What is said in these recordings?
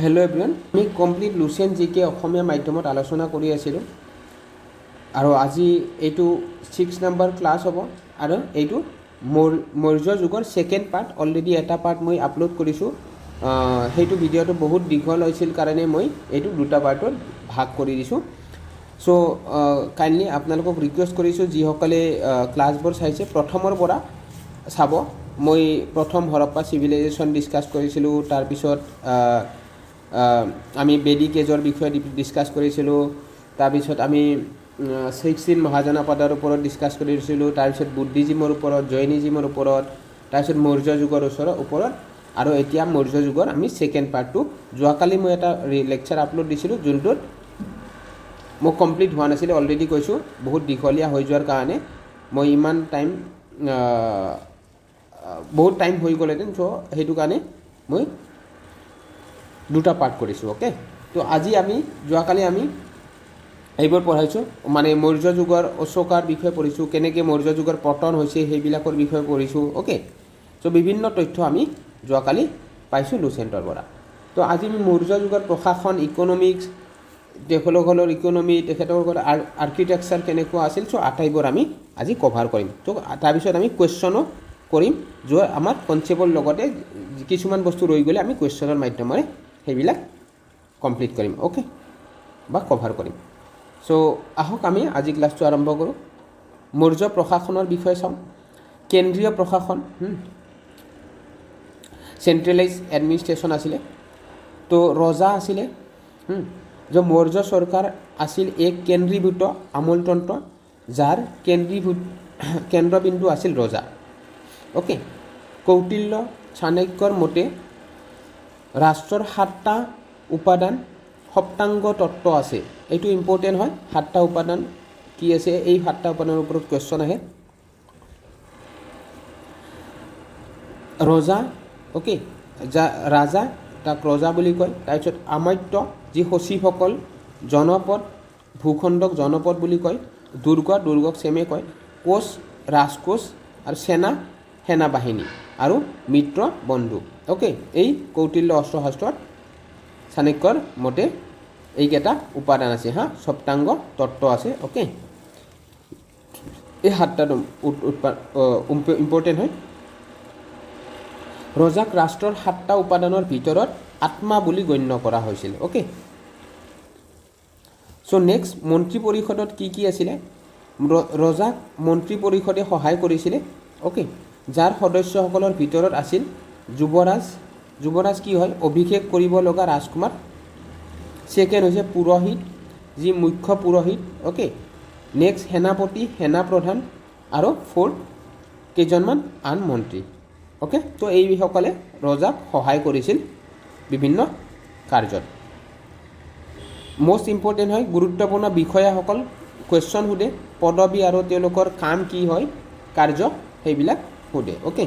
Hello' everyone, আমি complete লুচেণ্ট জিকে অসমীয়া মাধ্যমত আলোচনা কৰি আছিলোঁ আৰু আজি এইটো 6 নম্বৰ ক্লাছ হ'ব আৰু এইটো মৌৰ্য যুগৰ ছেকেণ্ড পাৰ্ট। অলৰেডি এটা পাৰ্ট মই আপলোড কৰিছোঁ। সেইটো ভিডিঅ'টো বহুত দীঘল হৈছিল কাৰণে মই এইটো দুটা পাৰ্টত ভাগ কৰি দিছোঁ। চ' কাইণ্ডলি আপোনালোকক ৰিকুৱেষ্ট কৰিছোঁ যিসকলে ক্লাছবোৰ চাইছে প্ৰথমৰ পৰা চাব। মই প্ৰথম হৰপ্পা চিভিলাইজেশ্যন ডিছকাছ কৰিছিলোঁ, তাৰপিছত আমি বেদিক এজৰ বিষয়ে ডিছকাছ কৰিছিলোঁ, তাৰপিছত আমি 16 মহাজনপদৰ ওপৰত ডিছকাছ কৰিছিলোঁ, তাৰপিছত বুদ্ধিজিমৰ ওপৰত, জৈনিজিমৰ ওপৰত, তাৰপিছত মৌৰ্য যুগৰ ওপৰত আৰু এতিয়া মৌৰ্য যুগৰ আমি ছেকেণ্ড পাৰ্টটো। যোৱাকালি মই এটা লেকচাৰ আপলোড দিছিলোঁ যোনটোত মোক কমপ্লিট হোৱা নাছিলে, অলৰেডি কৈছোঁ বহুত দীঘলীয়া হৈ যোৱাৰ কাৰণে মই ইমান টাইম বহুত টাইম হৈ গ'লহেঁতেন। চ' সেইটো কাৰণে মই দুটা পাৰ্ট কৰিছোঁ। অ'কে, তো আজি যোৱাকালি আমি এইবোৰ পঢ়াইছোঁ, মানে মৌৰ্য যুগৰ অশোকাৰ বিষয়ে পঢ়িছোঁ, কেনেকৈ মৌৰ্য যুগৰ পতন হৈছে সেইবিলাকৰ বিষয়ে পঢ়িছোঁ। অ'কে, চ' বিভিন্ন তথ্য আমি যোৱাকালি পাইছোঁ লুচেণ্টৰ পৰা। তো আজি আমি মৌৰ্য যুগৰ প্ৰশাসন, ইকনমিক্স, তেখেতসকলৰ ইকনমি, তেখেতসকলৰ আৰ্কিটেকচাৰ কেনেকুৱা আছিল, চ' আটাইবোৰ আমি আজি কভাৰ কৰিম। তো তাৰপিছত আমি কুৱেশ্যনো কৰিম, য'ত আমাৰ কনচেপ্টৰ লগতে কিছুমান বস্তু ৰৈ গ'লে আমি কুৱেশ্যনৰ মাধ্যমেৰে সেইবিলাক কমপ্লিট কৰিম। অ'কে, বা কভাৰ কৰিম। চ' আহক আমি আজি ক্লাছটো আৰম্ভ কৰোঁ। মৌৰ্য প্ৰশাসনৰ বিষয়ে চাওঁ। কেন্দ্ৰীয় প্ৰশাসন, চেণ্ট্ৰেলাইজ এডমিনিষ্ট্ৰেশ্যন আছিলে। তো ৰজা আছিলে। যে মৌৰ্য চৰকাৰ আছিল এক কেন্দ্ৰীভূত আমোলতন্ত্ৰ যাৰ কেন্দ্ৰবিন্দু আছিল ৰজা। অ'কে, কৌটিল্য চাণক্যৰ মতে ৰাষ্ট্ৰৰ 7টা উপাদান সপ্তাংগ তত্ত্ব আছে। এইটো ইম্পৰ্টেণ্ট হয়, 7টা উপাদান কি আছে, এই 7টা উপাদানৰ ওপৰত কুৱেশ্যন আহে। ৰজা, অ'কে, ৰাজা, তাক ৰজা বুলি কয়। তাৰপিছত আমাত্য, যি সচিবসকল, জনপদ, ভূখণ্ডক জনপদ বুলি কয়। দুৰ্গক চেমে কয়। কোচ, ৰাজকোচ, আৰু সেনাবাহিনী আৰু মিত্ৰ বন্ধু। অ'কে, এই কৌটিল্য অস্ত্ৰশাস্ত্ৰত চাণক্যৰ মতে এইকেইটা উপাদান আছে, সপ্তাংগ তত্ত্ব আছে। অ'কে, এই 7টা ইম্পৰ্টেণ্ট হয়। ৰজাক ৰাষ্ট্ৰৰ 7টা উপাদানৰ ভিতৰত আত্মা বুলি গণ্য কৰা হৈছিল। অ'কে, চ' নেক্সট, মন্ত্ৰী পৰিষদত কি আছিলে? ৰজাক মন্ত্ৰী পৰিষদে সহায় কৰিছিলে। অ'কে, যাৰ সদস্যসকলৰ ভিতৰত আছিল যুৱৰাজ কি হয়? অভিষেক কৰিব লগা ৰাজকুমাৰ। ছেকেণ্ড হৈছে পুৰোহিত, যি মুখ্য পুৰোহিত। অ'কে, নেক্সট সেনাপতি, সেনাপ্ৰধান, আৰু ফ'ৰ্থ কেইজনমান আন মন্ত্ৰী। অ'কে, তো এইসকলে ৰজাক সহায় কৰিছিল বিভিন্ন কাৰ্যত। মষ্ট ইম্পৰ্টেণ্ট হয়, গুৰুত্বপূৰ্ণ বিষয়াসকল কুৱেশ্যন সোধে, পদবী আৰু তেওঁলোকৰ কাম কি হয়, কাৰ্য, সেইবিলাক সোধে। অ'কে,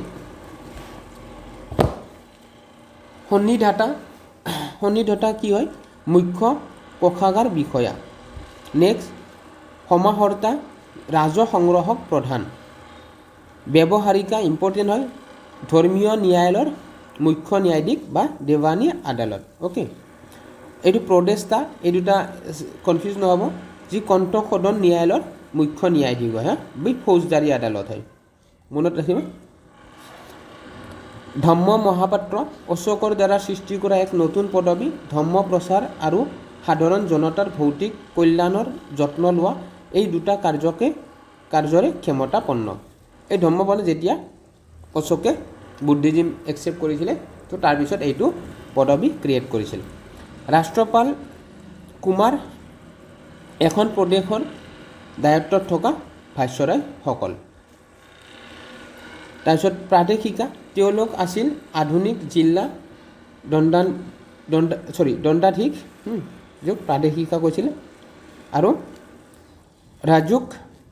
সন্নিধতা কি হয়? মুখ্য কোষাগাৰ বিষয়া। নেক্সট, সমাহৰ্তা, ৰাজহ সংগ্ৰহক প্ৰধান। ব্যৱহাৰিকা ইম্পৰ্টেণ্ট হয়, ধৰ্মীয় ন্যায়ালয়ৰ মুখ্য ন্যায়াধীশ বা দেৱানী আদালত। অ'কে, এইটো প্ৰদেষ্টা, এই দুটা কনফিউজ নহ'ব, যি কণ্ঠসদন ন্যায়ালয়ৰ মুখ্য ন্যায়াধীশ হয়, বি ফৌজদাৰী আদালত হয়, মনত ৰাখিব। ধম্ম মহাপাত্ৰ, অশোকৰ দ্বাৰা সৃষ্টি কৰা এক নতুন পদবী। ধম্ম প্ৰচাৰ আৰু সাধাৰণ জনতাৰ ভৌতিক কল্যাণৰ যত্ন লোৱা, এই দুটা কাৰ্যৰে ক্ষমতাপন্ন। এই ধম্মপদ যেতিয়া অশোকে বুদ্ধিজিম একচেপ্ট কৰিছিলে, তো তাৰপিছত এইটো পদবী ক্ৰিয়েট কৰিছিল। ৰাষ্ট্ৰপাল কুমাৰ, এখন প্ৰদেশৰ দায়িত্বত থকা ভাইচৰয়সকল। তাৰপিছত প্ৰাদেশিকা, তেওঁলোক আছিল আধুনিক জিলা দণ্ডাধীশ, য'ত প্ৰাদেশিকা কৈছিলে। আৰু ৰাজুক,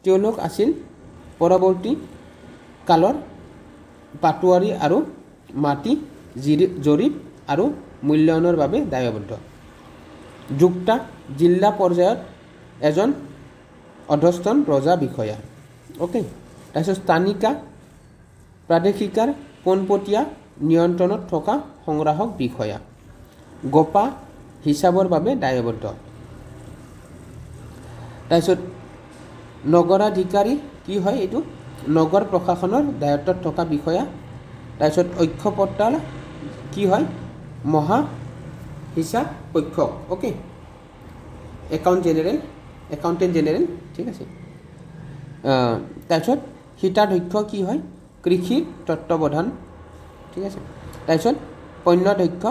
তেওঁলোক আছিল পৰৱৰ্তী কালৰ পাটোৱাৰী আৰু মাটি জৰীপ আৰু মূল্যায়নৰ বাবে দায়বদ্ধ। যুক্তা, জিলা পৰ্যায়ত এজন অধস্তন ৰজা বিষয়া। অ'কে, তাৰপিছত স্থানিকা, প্ৰাদেশিকাৰ পোনপটীয়া নিয়ন্ত্ৰণত থকা সংগ্ৰাহক বিষয়া। গোপা হিচাপৰ বাবে দায়বদ্ধ। তাৰপিছত নগৰাধিকাৰী কি হয় এইটো নগৰ প্ৰশাসনৰ দায়িত্বত থকা বিষয়া। তাৰপিছত ঐক্যপত্ৰাল কি হয় মহা হিচাপ পক্ষক অ'কে একাউণ্টেণ্ট জেনেৰেল ঠিক আছে। তাৰপিছত হিতাধ্যক্ষ কি হয় কৃষিৰ তত্ত্বাৱধান ঠিক আছে। তাৰপিছত পণ্যধ্যক্ষ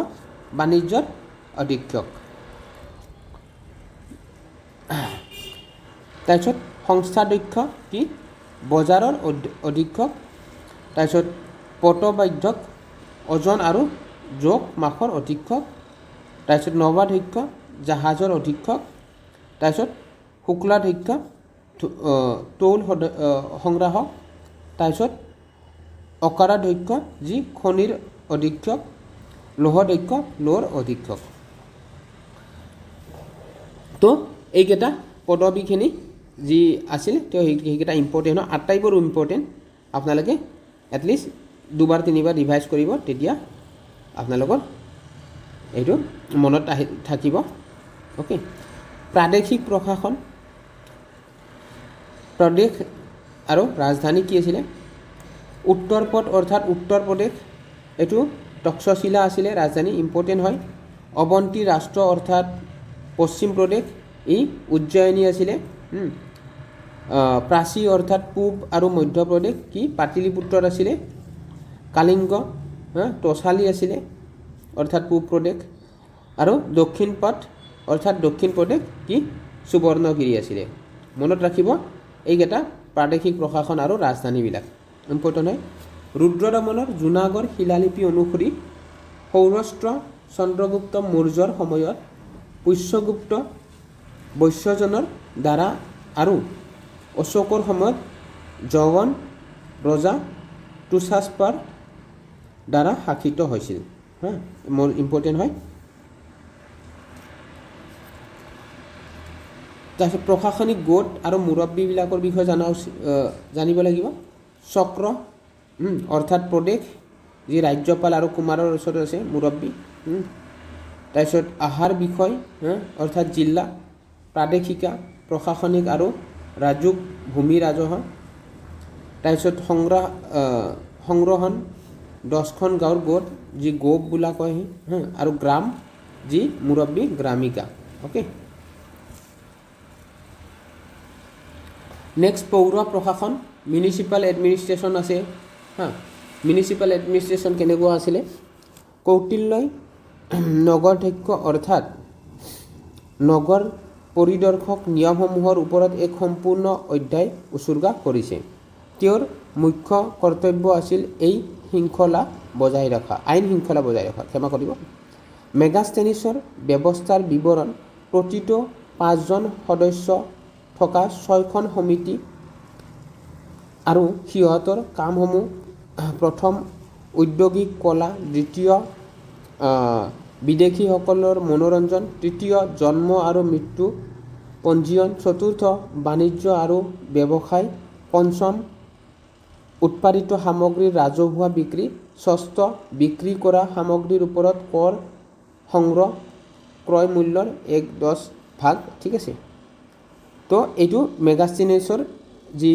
বাণিজ্যৰ অধীক্ষক। তাৰপিছত সংস্থাধ্যক্ষ কি বজাৰৰ অধীক্ষক। তাৰপিছত পটবাধ্যক ওজন আৰু জোখ মাখৰ অধীক্ষক। তাৰপিছত নবাধ্যক্ষ জাহাজৰ অধীক্ষক। তাৰপিছত শুক্লাধ্যক্ষ তৌল সংগ্ৰাহক। তাৰপিছত অকাৰাধ্যক্ষ যি খনিৰ অধীক্ষক। লৌহধ্যক্ষ লৌহৰ অধীক্ষক। তো এইকেইটা পদবীখিনি যি আছিল তো সেইকেইটা ইম্পৰ্টেণ্ট হয় আটাইবোৰ ইম্পৰ্টেণ্ট। আপোনালোকে এটলিষ্ট 2-3 ৰিভাইজ কৰিব তেতিয়া আপোনালোকৰ এইটো মনত থাকিব অ'কে। প্ৰাদেশিক প্ৰশাসন প্ৰদেশ আৰু ৰাজধানী কি আছিলে উত্তৰ পথ অৰ্থাৎ উত্তৰ প্ৰদেশ এইটো তক্ষশিলা আছিলে ৰাজধানী ইম্পৰ্টেণ্ট হয়। অৱন্তী ৰাষ্ট্ৰ অৰ্থাৎ পশ্চিম প্ৰদেশ ই উজ্জয়িনী আছিলে। প্ৰাচী অৰ্থাৎ পূব আৰু মধ্য প্ৰদেশ কি পাটলিপুত্ৰৰ আছিলে। কালিংগ তোচালি আছিলে অৰ্থাৎ পূব প্ৰদেশ। আৰু দক্ষিণ পথ অৰ্থাৎ দক্ষিণ প্ৰদেশ কি সুবৰ্ণগিৰি আছিলে। মনত ৰাখিব এইকেইটা প্ৰাদেশিক প্ৰশাসন আৰু ৰাজধানীবিলাক ইম্পৰ্টেণ্ট হয়। ৰুদ্ৰদমনৰ জুনাগড় শিলালিপি অনুসৰি সৌৰাষ্ট্ৰ চন্দ্ৰগুপ্ত মৌৰ্যৰ সময়ত পুষ্যগুপ্ত বৈশ্যজনৰ দ্বাৰা আৰু অশোকৰ সময়ত জগন ৰজা তুষাৰপাৰ দ্বাৰা শাসিত হৈছিল। মোৰ ইম্পৰ্টেণ্ট হয়। তাৰপিছত প্ৰশাসনিক গোট আৰু মুৰব্বীবিলাকৰ বিষয়ে জানিব লাগিব। চক্ৰ অৰ্থাৎ প্ৰদেশ যি ৰাজ্যপাল আৰু কুমাৰৰ ওচৰত আছে মুৰব্বী। তাৰপিছত আহাৰ বিষয় অৰ্থাৎ জিলা প্ৰাদেশিকা প্ৰশাসনিক আৰু ৰাজুক ভূমি ৰাজহ। তাৰপিছত সংগ্ৰহণ 10খন গাঁৱৰ গোট যি গোপ বোলা কয় আৰু গ্ৰাম যি মুৰব্বী গ্ৰামিকা অ'কে। নেক্সট পৌৰ প্ৰশাসন মিউনিচিপাল এডমিনিষ্ট্ৰেশ্যন আছে। মিউনিচিপাল এডমিনিষ্ট্ৰেশ্যন কেনেকুৱা আছিলে কৌটিল্যই নগৰাধ্যক্ষ অৰ্থাৎ নগৰ পৰিদৰ্শক নিয়মসমূহৰ ওপৰত এক সম্পূৰ্ণ অধ্যায় উৎসৰ্গা কৰিছে। তেওঁৰ মুখ্য কৰ্তব্য আছিল এই শৃংখলা বজাই ৰখা আইন শৃংখলা বজাই ৰখা ক্ষমা কৰিব। মেগাষ্টেনিছৰ ব্যৱস্থাৰ বিৱৰণ প্ৰতিটো 5জন সদস্য থকা 6খন সমিতি আৰু সিহঁতৰ কামসমূহ প্ৰথম ঔদ্যোগিক কলা, দ্বিতীয় বিদেশীসকলৰ মনোৰঞ্জন, তৃতীয় জন্ম আৰু মৃত্যু পঞ্জীয়ন, চতুৰ্থ বাণিজ্য আৰু ব্যৱসায়, পঞ্চম উৎপাদিত সামগ্ৰীৰ ৰাজহুৱা বিক্ৰী, ষষ্ঠ বিক্ৰী কৰা সামগ্ৰীৰ ওপৰত কৰ সংগ্ৰহ ক্ৰয় মূল্যৰ 1/10 ঠিক আছে। তো এইটো মেগাষ্টেনিছৰ যি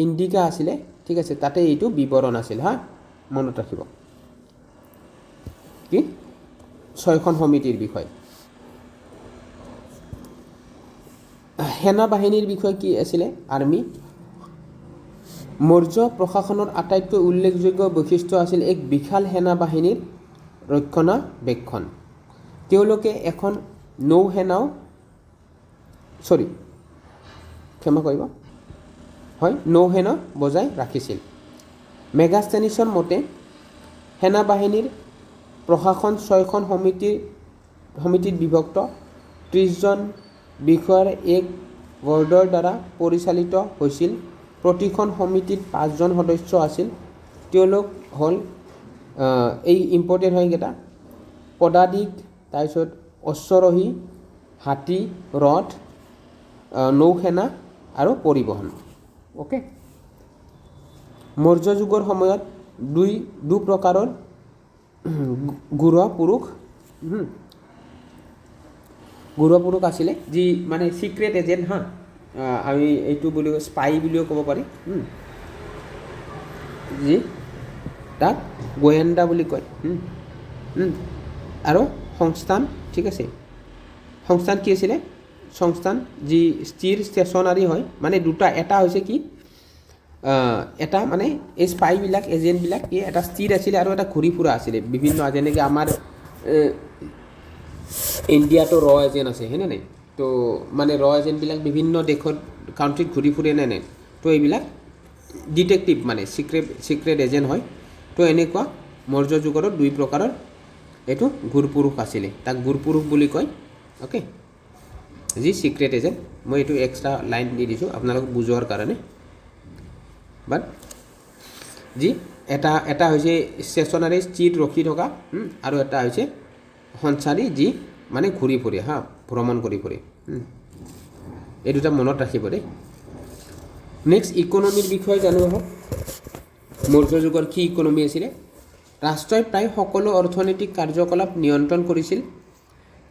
ইণ্ডিকা আছিলে ঠিক আছে তাতে এইটো বিৱৰণ আছিল মনত ৰাখিব কি 6খন সমিতিৰ বিষয়ে। সেনা বাহিনীৰ বিষয়ে কি আছিলে আৰ্মি। মৌৰ্য প্ৰশাসনৰ আটাইতকৈ উল্লেখযোগ্য বৈশিষ্ট্য আছিল এক বিশাল সেনা বাহিনীৰ ৰক্ষণাবেক্ষণ। তেওঁলোকে এখন নৌসেনাও নৌসেনা বজাই ৰাখিছিল। মেগাষ্টেনিছৰ মতে সেনা বাহিনীৰ প্ৰশাসন 6খন সমিতিত বিভক্ত 30জন বিষয়াৰ এক বৰ্ডৰ দ্বাৰা পৰিচালিত হৈছিল। প্ৰতিখন সমিতিত 5জন সদস্য আছিল। তেওঁলোক হ'ল এই ইম্পৰ্টেণ্ট হয় কেইটা পদাধিক, তাৰপিছত অশ্বাৰোহী, হাতী, ৰথ, নৌসেনা আৰু পৰিবহণ অ'কে। মৌৰ্য যুগৰ সময়ত দুই প্ৰকাৰৰ গুড় পুৰুষ গুৰুপুৰুষ আছিলে যি মানে সিক্ৰেট এজেণ্ট হা আমি এইটো বুলি স্পাই বুলিও ক'ব পাৰি যি তাক গোয়েন্দা বুলি কয় আৰু সংস্থান ঠিক আছে সংস্থান কি আছিলে সংস্থান যি স্থিৰ ষ্টেচনাৰী হয় মানে দুটা এটা হৈছে কি এটা মানে এই স্পাইবিলাক এজেণ্টবিলাক কি এটা স্থিৰ আছিলে আৰু এটা ঘূৰি ফুৰা আছিলে বিভিন্ন যেনেকৈ আমাৰ ইণ্ডিয়াতো ৰ এজেণ্ট আছে হয়নে নাই তো মানে ৰ এজেণ্টবিলাক বিভিন্ন দেশত কাউণ্ট্ৰিত ঘূৰি ফুৰে নে নাই তো এইবিলাক ডিটেক্টিভ মানে চিক্ৰেট এজেণ্ট হয় তো এনেকুৱা মৌৰ্য যুগৰো দুই প্ৰকাৰৰ এইটো গুৰুপুৰুষ আছিলে তাক গুৰুপুৰুষ বুলি কয় অ'কে যি চিক্ৰেট এজেণ্ট মই এইটো এক্সট্ৰা লাইন দি দিছোঁ আপোনালোক বুজোৱাৰ কাৰণে বাট যি এটা হৈছে ষ্টেচনাৰী স্থিৰ ৰখি থকা আৰু এটা হৈছে সঞ্চাৰী যি মানে ঘূৰি ফুৰে হা ভ্ৰমণ কৰি ফুৰে এই দুটা মনত ৰাখিব দেই নেক্সট ইকনমিৰ বিষয়ে জানো আহক মৌৰ্য যুগৰ কি ইকনমি আছিলে ৰাষ্ট্ৰই প্ৰায় সকলো অৰ্থনৈতিক কাৰ্যকলাপ নিয়ন্ত্ৰণ কৰিছিল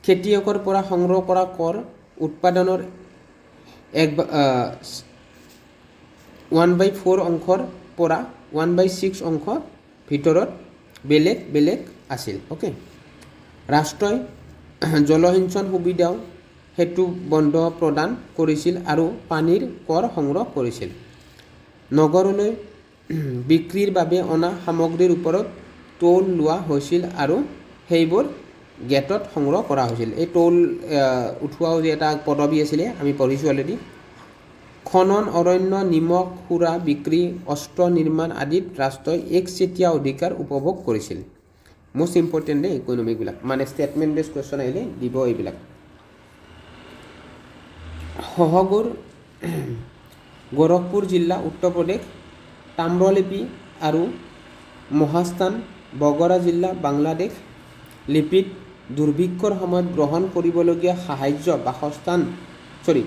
খেতিয়কৰ পৰা সংগ্ৰহ কৰা কৰ উৎপাদনৰ 1/4 অংশৰ পৰা 1/6 অংশ ভিতৰত বেলেগ বেলেগ আছিল অ'কে ৰাষ্ট্ৰই জলসিঞ্চন সুবিধাও হেতু বন্ধ প্ৰদান কৰিছিল আৰু পানীৰ কৰ সংগ্ৰহ কৰিছিল নগৰলৈ বিক্ৰীৰ বাবে অনা সামগ্ৰীৰ ওপৰত টোল লোৱা হৈছিল আৰু সেইবোৰ গেটত সংগ্ৰহ কৰা হৈছিল এই টোল উঠোৱাও যে এটা পদবী আছিলে আমি পঢ়িছোঁ অলৰেডি খনন অৰণ্য নিমখ সুৰা বিক্ৰী অস্ত্ৰ নিৰ্মাণ আদিত ৰাষ্ট্ৰই একচেটিয়া অধিকাৰ উপভোগ কৰিছিল most important দেই ইকনমিকবিলাক মানে ষ্টেটমেণ্ট বেছ কুৱেশ্যন আহিলে দিব এইবিলাক সহগুৰ গোৰখপুৰ জিলা উত্তৰ প্ৰদেশ তাম্ৰলিপি আৰু মহাস্থান বগৰা জিলা বাংলাদেশ লিপিত দুৰ্ভিক্ষৰ সময়ত গ্ৰহণ কৰিবলগীয়া সাহায্য বাসস্থান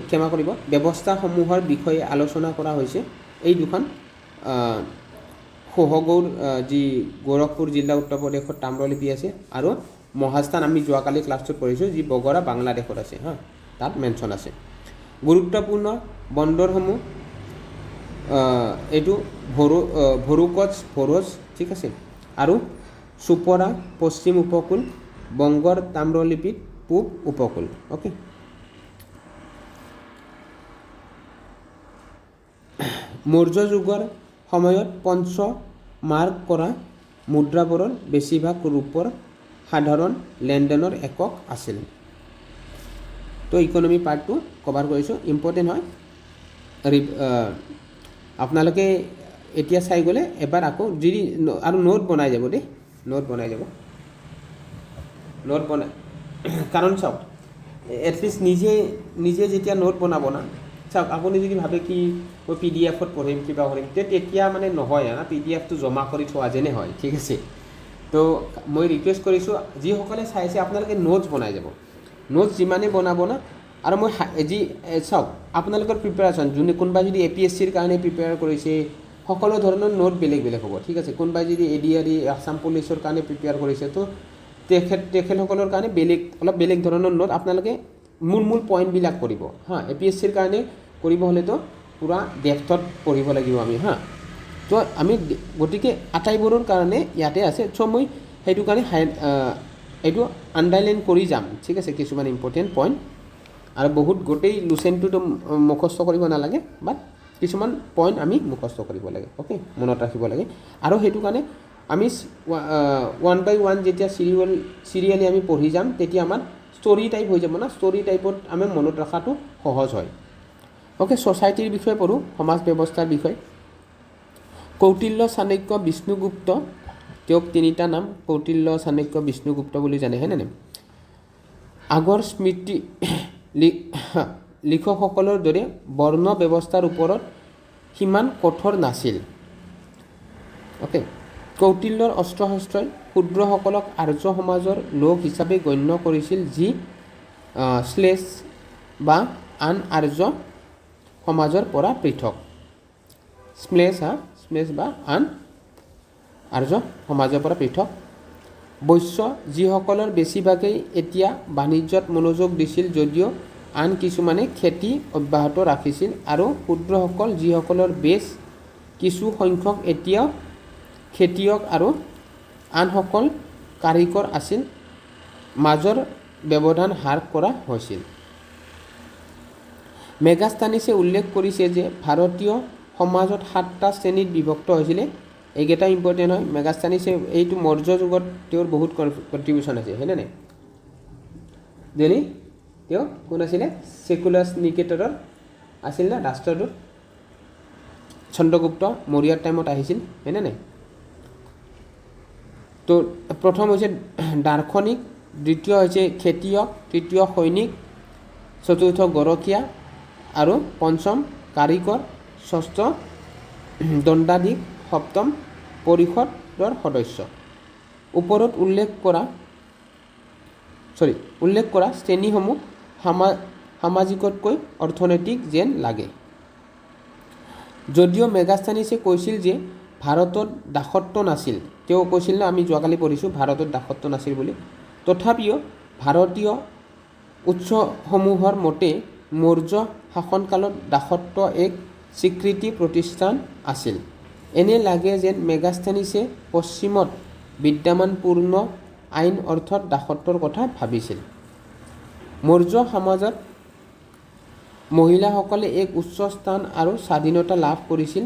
ক্ষমা কৰিব ব্যৱস্থাসমূহৰ বিষয়ে আলোচনা কৰা হৈছে এই দুখন সহগৌৰ যি গোৰখপুৰ জিলা উত্তৰ প্ৰদেশৰ তাম্ৰলিপি আছে আৰু মহাস্থান আমি যোৱাকালি ক্লাছটোত পঢ়িছোঁ যি বগৰা বাংলাদেশত আছে হা তাত মেনশ্যন আছে গুৰুত্বপূৰ্ণ বন্দৰসমূহ এইটো ভৰুকচ ভৰোজ ঠিক আছে আৰু সুপৰা পশ্চিম উপকূল বংগৰ তাম্ৰলিপিত পূব উপকূল অ'কে মৌৰ্য যুগৰ সময়ত পঞ্চ মাৰ্ক কৰা মুদ্ৰাবোৰৰ বেছিভাগ ৰূপৰ সাধাৰণ লেনদেনৰ একক আছিল তো ইকনমি পাৰ্টটো কভাৰ কৰিছোঁ ইম্পৰ্টেণ্ট হয় আপোনালোকে এতিয়া চাই গ'লে এবাৰ আকৌ যদি আৰু নোট বনাই যাব দেই নোট বনাই কাৰণ চাওক এটলিষ্ট নিজে যেতিয়া নোট বনাব না চাওক আপুনি যদি ভাবে কি মই PDF পঢ়িম কিবা কৰিম তেতিয়া মানে নহয় না PDFটো জমা কৰি থোৱা যেনে হয় ঠিক আছে তো মই ৰিকুৱেষ্ট কৰিছোঁ যিসকলে চাইছে আপোনালোকে নোটছ বনাই যাব নোটছ যিমানেই বনাব না আৰু মই যি চাওক আপোনালোকৰ প্ৰিপেৰেশ্যন যোনে কোনোবাই যদি APSCৰ কাৰণে প্ৰিপেয়াৰ কৰিছে সকলো ধৰণৰ নোট বেলেগ বেলেগ হ'ব ঠিক আছে কোনোবাই যদি ADRE আসাম পুলিচৰ কাৰণে প্ৰিপেয়াৰ কৰিছে তো তেখেতসকলৰ কাৰণে অলপ বেলেগ ধৰণৰ নোট আপোনালোকে মূল পইণ্টবিলাক কৰিব হা APSCৰ কাৰণে কৰিব হ'লেতো পূৰা ডেপথত পঢ়িব লাগিব আমি হা তো আমি গতিকে আটাইবোৰৰ কাৰণে ইয়াতে আছে চ' মই সেইটো কাৰণে এইটো আণ্ডাৰলাইন কৰি যাম ঠিক আছে কিছুমান ইম্পৰ্টেণ্ট পইণ্ট আৰু বহুত গোটেই লুচেণ্টটোতো মুখস্থ কৰিব নালাগে বাট কিছুমান পইণ্ট আমি মুখস্থ কৰিব লাগে অ'কে মনত ৰাখিব লাগে আৰু সেইটো কাৰণে আমি 1/1 যেতিয়া চিৰিয়েলি আমি পঢ়ি যাম তেতিয়া আমাৰ ষ্টৰি টাইপ হৈ যাব না ষ্টৰি টাইপত আমি মনত ৰখাটো সহজ হয় অ'কে ছ'চাইটিৰ বিষয়ে পঢ়োঁ সমাজ ব্যৱস্থাৰ বিষয়ে কৌটিল্য চাণক্য বিষ্ণুগুপ্ত তেওঁক তিনিটা নাম কৌটিল্য চাণক্য বিষ্ণুগুপ্ত বুলি জানে হয়নে আগৰ স্মৃতি লিখকসকলৰ দৰে বৰ্ণ ব্যৱস্থাৰ ওপৰত সিমান কঠোৰ নাছিল অ'কে কৌটিল্যৰ অস্ত্ৰ শস্ত্ৰই ক্ষুদ্ৰসকলক আৰ্য সমাজৰ লোক হিচাপে গণ্য কৰিছিল যি শ্লেষ বা আন আৰ্য সমাজৰ পৰা পৃথক শ্লেষ বা আন আৰ্য সমাজৰ পৰা পৃথক বৈশ্য যিসকলৰ বেছিভাগেই এতিয়া বাণিজ্যত মনোযোগ দিছিল যদিও আন কিছুমানে খেতি অব্যাহত ৰাখিছিল আৰু ক্ষুদ্ৰসকল যিসকলৰ বেছ কিছু সংখ্যক এতিয়াও খেতিয়ক আৰু আনসকল কাৰিকৰ আছিল মাজৰ ব্যৱধান হ্ৰাস কৰা হৈছিল। মেগাস্থানিছে উল্লেখ কৰিছে যে ভাৰতীয় সমাজত 7টা শ্ৰেণীত বিভক্ত হৈছিলে। এইকেইটা ইম্পৰ্টেণ্ট হয়। মেগাস্থানিছে এইটো মৌৰ্য যুগত তেওঁৰ বহুত কণ্ট্ৰিবিউশ্যন আছে হয়নে নাই। যেনে তেওঁ কোন আছিলে ছেকুলাছ নিকেটৰৰ আছিল না ৰাষ্ট্ৰদূত চন্দ্ৰগুপ্ত মৌৰ্যৰ টাইমত আহিছিল হয়নে নাই। তো প্ৰথম হৈছে দাৰ্শনিক, দ্বিতীয় হৈছে খেতিয়ক, তৃতীয় সৈনিক, চতুৰ্থ গৰখীয়া আৰু পঞ্চম কাৰিকৰ, ষষ্ঠ দণ্ডাধীশ, সপ্তম পৰিষদৰ সদস্য। ওপৰত উল্লেখ কৰা শ্ৰেণীসমূহ সামাজিকতকৈ অৰ্থনৈতিক যেন লাগে। যদিও মেগাস্থানিছে কৈছিল যে ভাৰতত দাসত্ব নাছিল, তেওঁ কৈছিল না আমি যোৱাকালি পঢ়িছোঁ ভাৰতত দাসত্ব নাছিল বুলি, তথাপিও ভাৰতীয় উৎসসমূহৰ মতে মৌৰ্য শাসনকালত দাসত্ব এক স্বীকৃতি প্ৰতিষ্ঠান আছিল। এনে লাগে যেন মেগাস্থানিছে পশ্চিমত বিদ্যমান পূৰ্ণ আইন অৰ্থত দাসত্বৰ কথা ভাবিছিল। মৌৰ্য সমাজত মহিলাসকলে এক উচ্চ স্থান আৰু স্বাধীনতা লাভ কৰিছিল।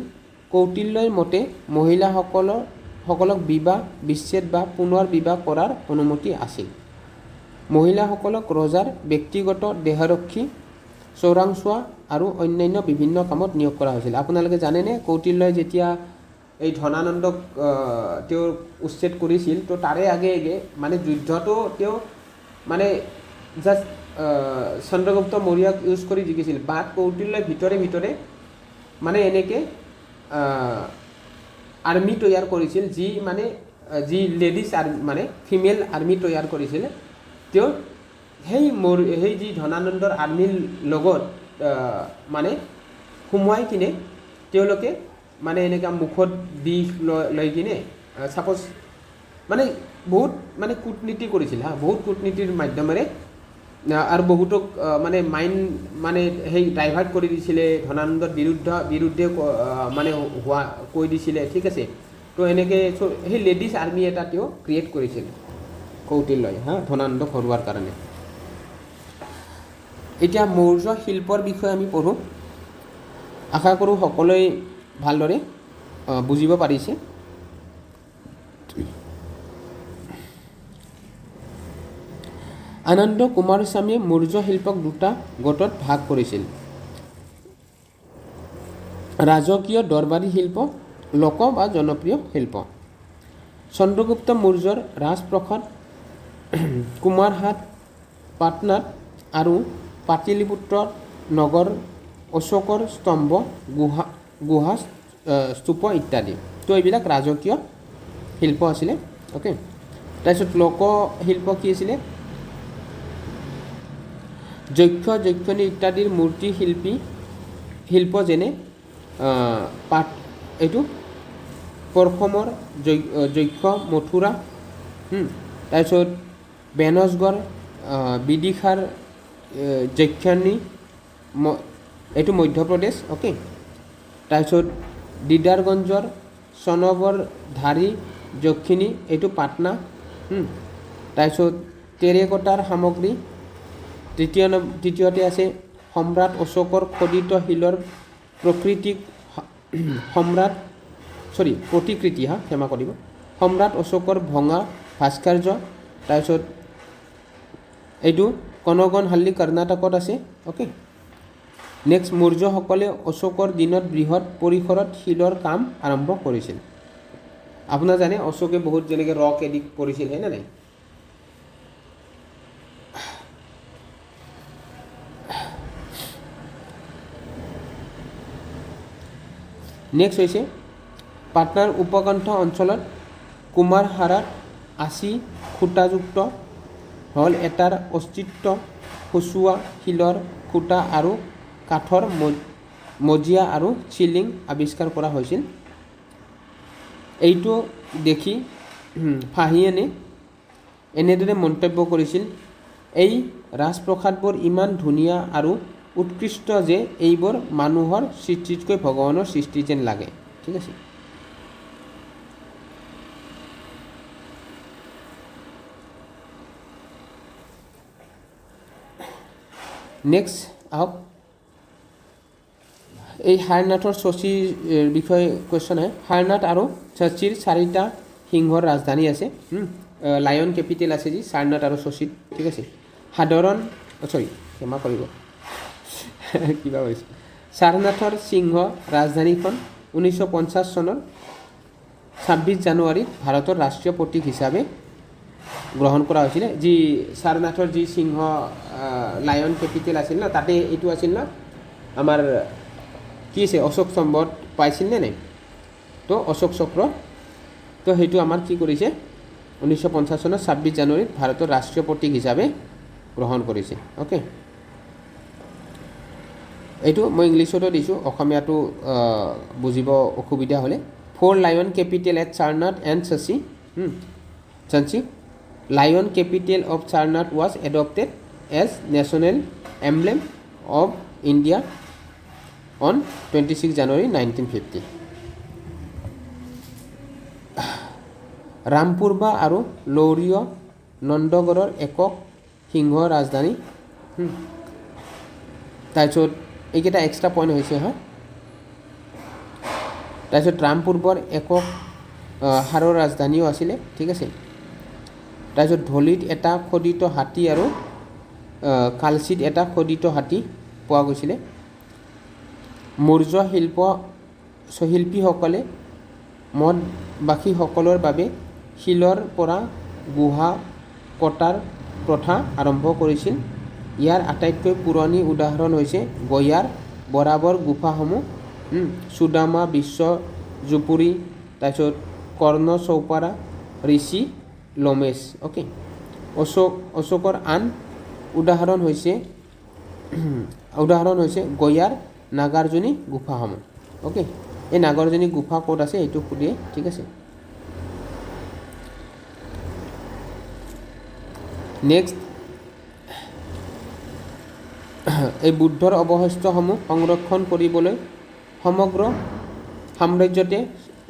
কৌটিল্যৰ মতে মহিলাসকলক বিবাহ বিচ্ছেদ বা পুনৰ বিবাহ কৰাৰ অনুমতি আছিল। মহিলাসকলক ৰজাৰ ব্যক্তিগত দেহৰক্ষী, চোৰাংচোৱা আৰু অন্যান্য বিভিন্ন কামত নিয়োগ কৰা হৈছিল। আপোনালোকে জানেনে কৌটিল্যই যেতিয়া এই ধনানন্দক তেওঁ উচ্ছেদ কৰিছিল, তো তাৰে আগে মানে যুদ্ধটো তেওঁ মানে জাষ্ট চন্দ্ৰগুপ্ত মৌৰ্যক ইউজ কৰি জিকিছিল। বাট কৌটিল্যই ভিতৰে মানে এনেকৈ আৰ্মি তৈয়াৰ কৰিছিল, যি লেডিজ আৰ্মি মানে ফিমেল আৰ্মি তৈয়াৰ কৰিছিল। তেওঁ সেই যি ধনানন্দৰ আৰ্মিৰ লগত মানে সোমোৱাই কিনে তেওঁলোকে মানে এনেকুৱা মুখত বিষ লৈ কিনে ছাপ'জ মানে বহুত মানে কূটনীতি কৰিছিল বহুত কূটনীতিৰ মাধ্যমেৰে আৰু বহুতক মানে মানে সেই ডাইভাৰ্ট কৰি দিছিলে, ধনানন্দৰ বিৰুদ্ধে মানে কৈ দিছিলে, ঠিক আছে। তো এনেকৈ সেই লেডিজ আৰ্মি এটা তেওঁ ক্ৰিয়েট কৰিছিল কৌটিল্যই ধনানন্দক হৰুৱাৰ কাৰণে। এতিয়া মৌৰ্য শিল্পৰ বিষয়ে আমি পঢ়োঁ। আশা কৰোঁ সকলোৱে ভালদৰে বুজিব পাৰিছে। আনন্দ কুমাৰস্বামীয়ে মৌৰ্য শিল্পক দুটা গোটত ভাগ কৰিছিল: ৰাজকীয় দৰবাৰী শিল্প, লোক বা জনপ্ৰিয় শিল্প। চন্দ্ৰগুপ্ত মৌৰ্যৰ ৰাজপ্ৰসাদ কুমাৰহাট, পাটনাত আৰু পাটলিপুত্ৰৰ নগৰ, অশোকৰ স্তম্ভ, গুহা স্তূপ ইত্যাদি। তো এইবিলাক ৰাজকীয় শিল্প আছিলে। অ'কে, তাৰপিছত লোকশিল্প কি আছিলে? যক্ষিণী ইত্যাদিৰ মূৰ্তি শিল্প যেনে এইটো পৰশমৰ যক্ষ, মথুৰা, তাৰপিছত বেনজগড়, বিদিশাৰ যক্ষিণী, এইটো মধ্যপ্ৰদেশ। অ'কে, তাৰপিছত দিদাৰগঞ্জৰ চনগড় ধাৰী যক্ষিণী, এইটো পাটনা। তাৰপিছত টেৰেকটাৰ সামগ্ৰী। তৃতীয়তে আছে সম্ৰাট অশোকৰ খোদিত শিলৰ প্ৰতিকৃতি, ক্ষমা কৰিব, সম্ৰাট অশোকৰ ভঙা ভাস্কৰ্য। তাৰপিছত এইটো কনগনহাল্লি কৰ্ণাটকত আছে। অ'কে, নেক্সট মৌৰ্যসকলে অশোকৰ দিনত বৃহৎ পৰিসৰত শিলৰ কাম আৰম্ভ কৰিছিল। আপোনাৰ জানে অশোকে বহুত যেনেকৈ ৰক এডিক্ট কৰিছিল হয়নে নাই। নেক্সট হৈছে পাটনাৰ উপকণ্ঠ অঞ্চলত কুমাৰহাৰাত 80 খুঁটাযুক্ত হ'ল এটাৰ অস্তিত্ব সূচোৱা শিলৰ খুঁটা আৰু কাঠৰ মজিয়া আৰু চিলিং আৱিষ্কাৰ কৰা হৈছিল। এইটো দেখি ফাহিয়েনে এনেদৰে মন্তব্য কৰিছিল, এই ৰাজপ্ৰসাদবোৰ ইমান ধুনীয়া আৰু উৎকৃষ্ট যে এইবোৰ মানুহৰ সৃষ্টিতকৈ ভগৱানৰ সৃষ্টি যেন লাগে। ঠিক আছে। নেক্সট আহক, এই সাৰনাথৰ শচীৰ বিষয়ে কুৱেশ্যন হয়। সাৰনাথ আৰু শচীৰ 4টা সিংহৰ ৰাজধানী আছে, লায়ন কেপিটেল আছে যি সাৰনাথ আৰু শচীৰ। ঠিক আছে। সাধাৰণ ক্ষমা কৰিব কিবা হৈছে। সাৰনাথৰ সিংহ ৰাজধানীখন 1950 চনৰ 26 জানুৱাৰীত ভাৰতৰ ৰাষ্ট্ৰীয় প্ৰতীক হিচাপে গ্ৰহণ কৰা হৈছিলে। যি সাৰনাথৰ যি সিংহ লায়ন কেপিটেল আছিল ন, তাতে এইটো আছিল ন আমাৰ কি আছে অশোক স্তম্ভত পাইছিল নে নাই, তো অশোক চক্ৰ, তো সেইটো আমাৰ কি কৰিছে 1950 চনৰ 26 জানুৱাৰীত ভাৰতৰ ৰাষ্ট্ৰীয় প্ৰতীক হিচাপে গ্ৰহণ কৰিছে। অ'কে, এইটো মই ইংলিছতো দিছোঁ, অসমীয়াটো বুজিব অসুবিধা হ'লে। 4 lion capital at Sarnath and ঝাঁচি। Lion capital of Sarnath was adopted as national emblem of India on 26 January 1950. ৰামপুৰবা আৰু লৌৰিয় নন্দগড়ৰ একক সিংহ ৰাজধানী। তাৰপিছত এইকেইটা এক্সট্ৰা পইণ্ট হৈছে হা। তাৰপিছত ৰামপুৰবৰ একক হাৰৰ ৰাজধানীও আছিলে। ঠিক আছে। তাৰপিছত ধলিত এটা খোদিত হাতী আৰু কালচিত এটা খোদিত হাতী পোৱা গৈছিলে। মৌৰ্য শিল্পীসকলে মঠবাসীসকলৰ বাবে শিলৰ পৰা গুহা কটাৰ প্ৰথা আৰম্ভ কৰিছিল। ইয়াৰ আটাইতকৈ পুৰণি উদাহৰণ হৈছে গয়াৰ বৰাবৰ গুফাসমূহ, সুদামা বিশ্ব জুপুৰি, তাৰপিছত কৰ্ণ চৌপাৰা, ঋষি লমেশ। অ'কে, অশোকৰ আন উদাহৰণ হৈছে গয়াৰ নাগাৰ্জুনী গুফাসমূহ। অ'কে, এই নাগাৰ্জুনী গুফা ক'ত আছে এইটো সুধিয়ে। ঠিক আছে। নেক্সট, এই বুদ্ধৰ অৱশিষ্টসমূহ সংৰক্ষণ কৰিবলৈ সমগ্ৰ সাম্ৰাজ্যতে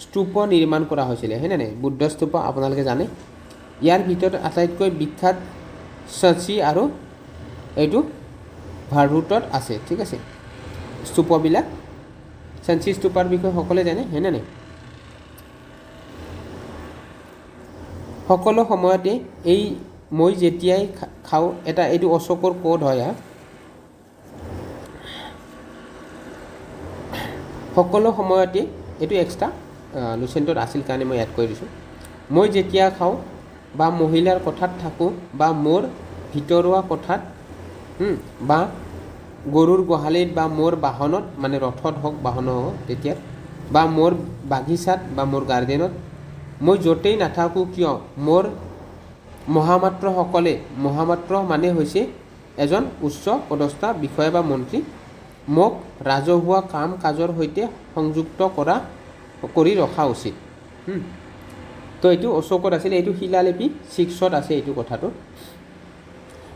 স্তূপ নিৰ্মাণ কৰা হৈছিলে, হয়নে নাই? বুদ্ধ স্তূপ আপোনালোকে জানে। ইয়াৰ ভিতৰত আটাইতকৈ বিখ্যাত ঝাঁচি আৰু এইটো ভাৰতত আছে। ঠিক আছে, স্তূপবিলাক। ঝাঁচি স্তূপৰ বিষয়ে সকলোৱে জানে, হয়নে নাই? সকলো সময়তে মই যেতিয়াই খাওঁ এইটো অশোকৰ কোড হয়। সকলো সময়তে এইটো এক্সট্ৰা লুচেণ্টত আছিল কাৰণে মই এড কৰি দিছোঁ। মই যেতিয়া খাওঁ বা মহিলাৰ কোঠাত থাকোঁ বা মোৰ ভিতৰুৱা কোঠাত বা গৰুৰ গোহালিত বা মোৰ বাহনত, মানে ৰথত হওক বাহনত হওক তেতিয়া, বা মোৰ বাগিচাত বা মোৰ গাৰ্ডেনত, মই য'তেই নাথাকোঁ কিয় মোৰ মহামাত্ৰ মানে হৈছে এজন উচ্চ পদস্থ বিষয়া বা মন্ত্ৰী, মোক ৰাজহুৱা কাম কাজৰ সৈতে সংযুক্ত কৰি ৰখা উচিত। তো এইটো অশোকত আছিলে। এইটো শিলালিপি 6ত আছে এইটো কথাটো।